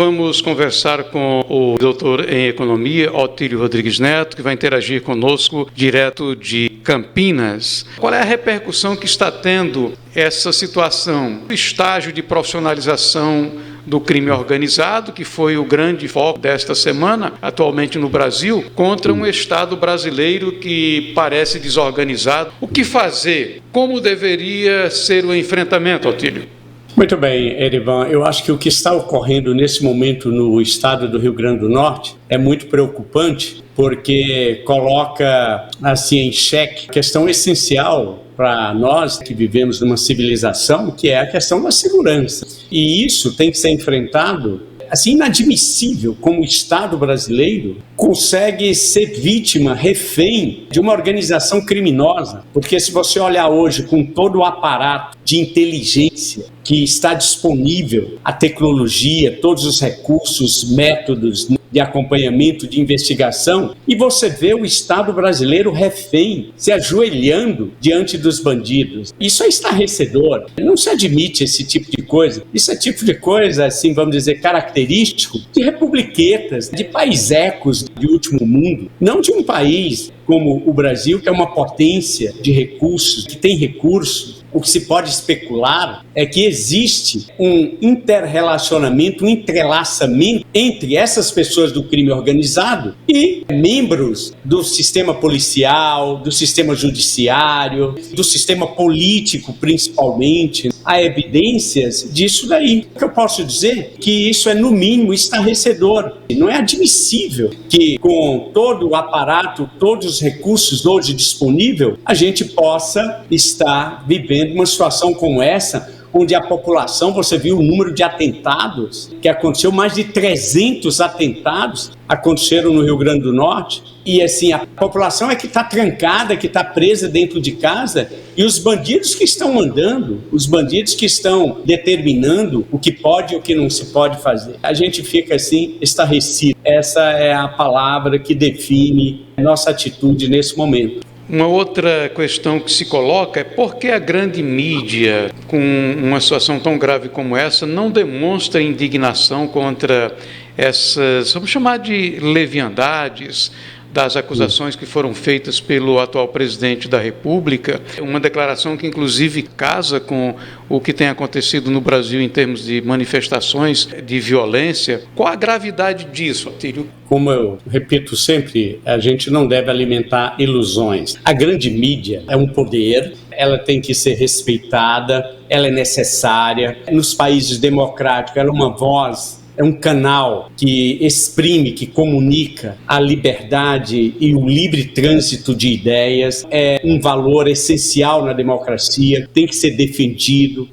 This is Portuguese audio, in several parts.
vamos conversar com o doutor em Economia, Otílio Rodrigues Neto, que vai interagir conosco direto de Campinas. Qual é a repercussão que está tendo essa situação, o estágio de profissionalização do crime organizado, que foi o grande foco desta semana, atualmente no Brasil, contra um Estado brasileiro que parece desorganizado? O que fazer? Como deveria ser o enfrentamento, Otílio? Muito bem, Erivan. Eu acho que o que está ocorrendo nesse momento no estado do Rio Grande do Norte é muito preocupante, porque coloca assim em xeque a questão essencial para nós que vivemos numa civilização, que é a questão da segurança. E isso tem que ser enfrentado. Assim, inadmissível como o Estado brasileiro consegue ser vítima, refém de uma organização criminosa. Porque se você olhar hoje com todo o aparato de inteligência que está disponível, a tecnologia, todos os recursos, métodos de acompanhamento, de investigação, e você vê o Estado brasileiro refém, se ajoelhando diante dos bandidos. Isso é estarrecedor. Não se admite esse tipo de coisa. Isso é tipo de coisa, assim, vamos dizer, característico de republiquetas, de paisecos de último mundo, não de um país como o Brasil, que é uma potência de recursos, que tem recursos. O que se pode especular é que existe um interrelacionamento, um entrelaçamento entre essas pessoas do crime organizado e membros do sistema policial, do sistema judiciário, do sistema político, principalmente. Há evidências disso daí. O que eu posso dizer é que isso é, no mínimo, estarrecedor. Não é admissível que, com todo o aparato, todos os recursos hoje disponíveis, a gente possa estar vivendo uma situação como essa, onde a população, você viu o número de atentados que aconteceu, mais de 300 atentados aconteceram no Rio Grande do Norte, e assim, a população é que está trancada, que está presa dentro de casa, e os bandidos que estão mandando, os bandidos que estão determinando o que pode e o que não se pode fazer. A gente fica assim, estarrecido. Essa é a palavra que define nossa atitude nesse momento. Uma outra questão que se coloca é por que a grande mídia, com uma situação tão grave como essa, não demonstra indignação contra essas, vamos chamar de leviandades, das acusações que foram feitas pelo atual presidente da República, uma declaração que inclusive casa com o que tem acontecido no Brasil em termos de manifestações de violência. Qual a gravidade disso, Otílio? Como eu repito sempre, a gente não deve alimentar ilusões. A grande mídia é um poder, ela tem que ser respeitada, ela é necessária. Nos países democráticos, ela é uma voz, é um canal que exprime, que comunica a liberdade e o livre trânsito de ideias. É um valor essencial na democracia, tem que ser defendido,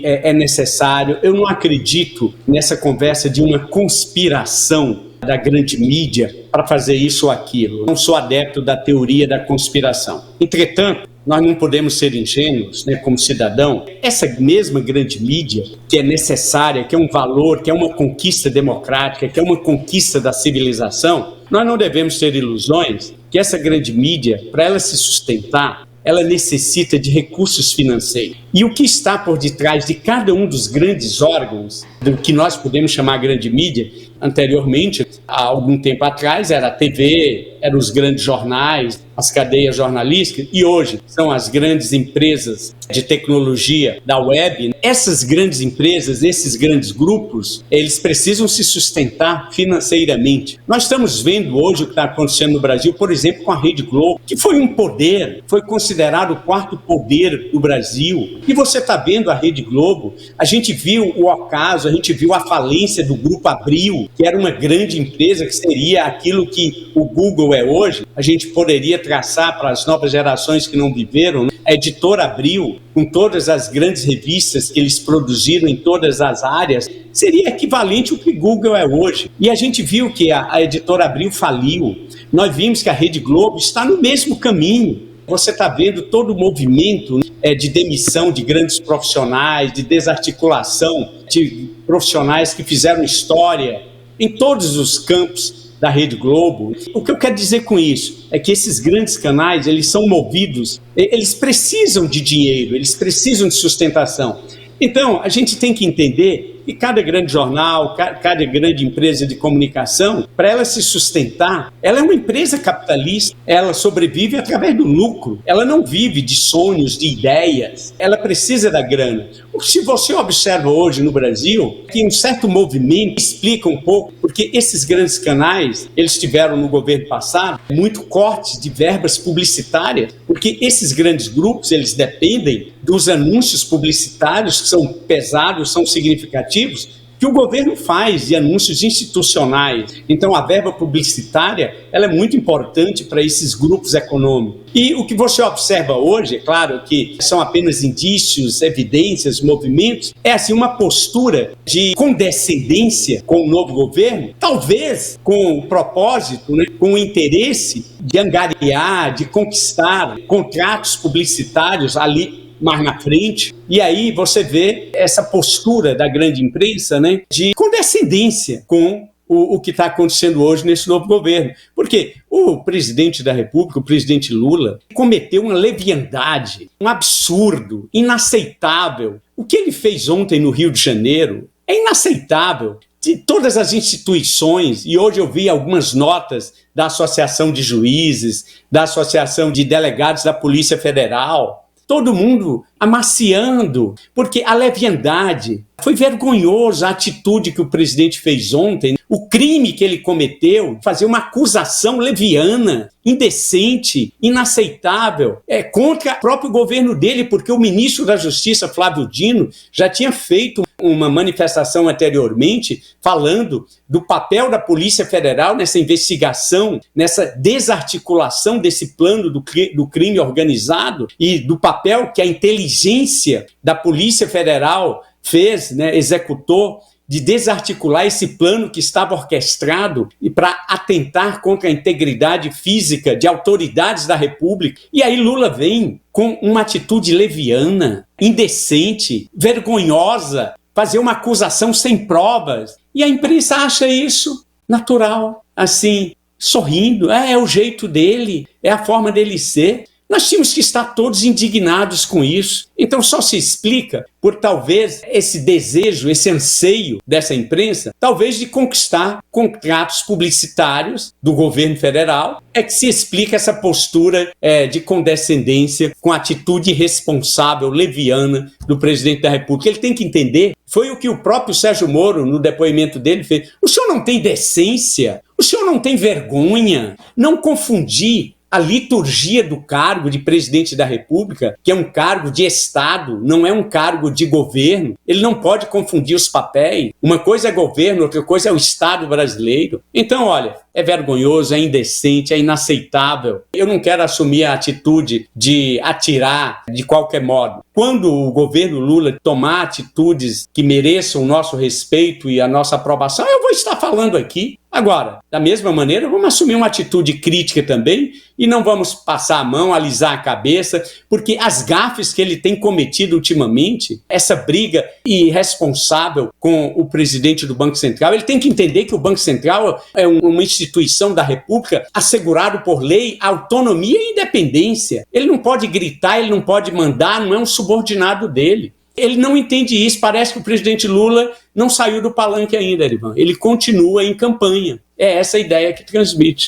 é necessário. Eu não acredito nessa conversa de uma conspiração da grande mídia para fazer isso ou aquilo. Não sou adepto da teoria da conspiração. Entretanto, nós não podemos ser ingênuos, como cidadão. Essa mesma grande mídia, que é necessária, que é um valor, que é uma conquista democrática, que é uma conquista da civilização, nós não devemos ter ilusões que essa grande mídia, para ela se sustentar, ela necessita de recursos financeiros. E o que está por detrás de cada um dos grandes órgãos, do que nós podemos chamar grande mídia, anteriormente, há algum tempo atrás, era a TV, eram os grandes jornais, as cadeias jornalísticas, e hoje são as grandes empresas de tecnologia da web. Essas grandes empresas, esses grandes grupos, eles precisam se sustentar financeiramente. Nós estamos vendo hoje o que está acontecendo no Brasil, por exemplo, com a Rede Globo, que foi um poder, foi considerado o quarto poder do Brasil. E você está vendo a Rede Globo, a gente viu o ocaso, a gente viu a falência do Grupo Abril, que era uma grande empresa, que seria aquilo que o Google é hoje. A gente poderia traçar para as novas gerações que não viveram, a Editora Abril, com todas as grandes revistas que eles produziram em todas as áreas, seria equivalente ao que o Google é hoje. E a gente viu que a Editora Abril faliu. Nós vimos que a Rede Globo está no mesmo caminho. Você está vendo todo o movimento de demissão de grandes profissionais, de desarticulação de profissionais que fizeram história em todos os campos da Rede Globo. O que eu quero dizer com isso é que esses grandes canais, eles são movidos, eles precisam de dinheiro, eles precisam de sustentação. Então, a gente tem que entender E cada grande jornal, cada grande empresa de comunicação, para ela se sustentar, ela é uma empresa capitalista, ela sobrevive através do lucro, ela não vive de sonhos, de ideias, ela precisa da grana. Se você observa hoje no Brasil, que um certo movimento explica um pouco, porque esses grandes canais, eles tiveram no governo passado muito cortes de verbas publicitárias, porque esses grandes grupos, eles dependem dos anúncios publicitários que são pesados, são significativos, que o governo faz de anúncios institucionais. Então, a verba publicitária ela é muito importante para esses grupos econômicos. E o que você observa hoje, é claro que são apenas indícios, evidências, movimentos, é assim uma postura de condescendência com o novo governo, talvez com o propósito, com o interesse de angariar, de conquistar contratos publicitários ali mais na frente, e aí você vê essa postura da grande imprensa, de condescendência com o que está acontecendo hoje nesse novo governo. Porque o presidente da República, o presidente Lula, cometeu uma leviandade, um absurdo, inaceitável. O que ele fez ontem no Rio de Janeiro é inaceitável. De todas as instituições, e hoje eu vi algumas notas da Associação de Juízes, da Associação de Delegados da Polícia Federal, todo mundo amaciando, porque a leviandade, foi vergonhoso a atitude que o presidente fez ontem, o crime que ele cometeu, fazer uma acusação leviana, indecente, inaceitável, contra o próprio governo dele, porque o ministro da Justiça, Flávio Dino, já tinha feito uma manifestação anteriormente falando do papel da Polícia Federal nessa investigação, nessa desarticulação desse plano do crime organizado e do papel que a inteligência da Polícia Federal fez, executou, de desarticular esse plano que estava orquestrado e para atentar contra a integridade física de autoridades da República. E aí Lula vem com uma atitude leviana, indecente, vergonhosa, fazer uma acusação sem provas. E a imprensa acha isso natural, assim, sorrindo. É o jeito dele, é a forma dele ser. Nós tínhamos que estar todos indignados com isso. Então só se explica por talvez esse desejo, esse anseio dessa imprensa, talvez de conquistar contratos publicitários do governo federal, é que se explica essa postura de condescendência com a atitude irresponsável, leviana do presidente da República. Ele tem que entender, foi o que o próprio Sérgio Moro, no depoimento dele, fez. O senhor não tem decência? O senhor não tem vergonha? Não confundir a liturgia do cargo de presidente da República, que é um cargo de Estado, não é um cargo de governo. Ele não pode confundir os papéis. Uma coisa é governo, outra coisa é o Estado brasileiro. Então, olha, é vergonhoso, é indecente, é inaceitável. Eu não quero assumir a atitude de atirar de qualquer modo. Quando o governo Lula tomar atitudes que mereçam o nosso respeito e a nossa aprovação, eu vou estar falando aqui. Agora, da mesma maneira, vamos assumir uma atitude crítica também e não vamos passar a mão, alisar a cabeça, porque as gafes que ele tem cometido ultimamente, essa briga irresponsável com o presidente do Banco Central, ele tem que entender que o Banco Central é uma instituição da República assegurado por lei autonomia e independência. Ele não pode gritar, ele não pode mandar, não é um subordinado dele. Ele não entende isso, parece que o presidente Lula não saiu do palanque ainda, Erivan. Ele continua em campanha. É essa a ideia que transmite.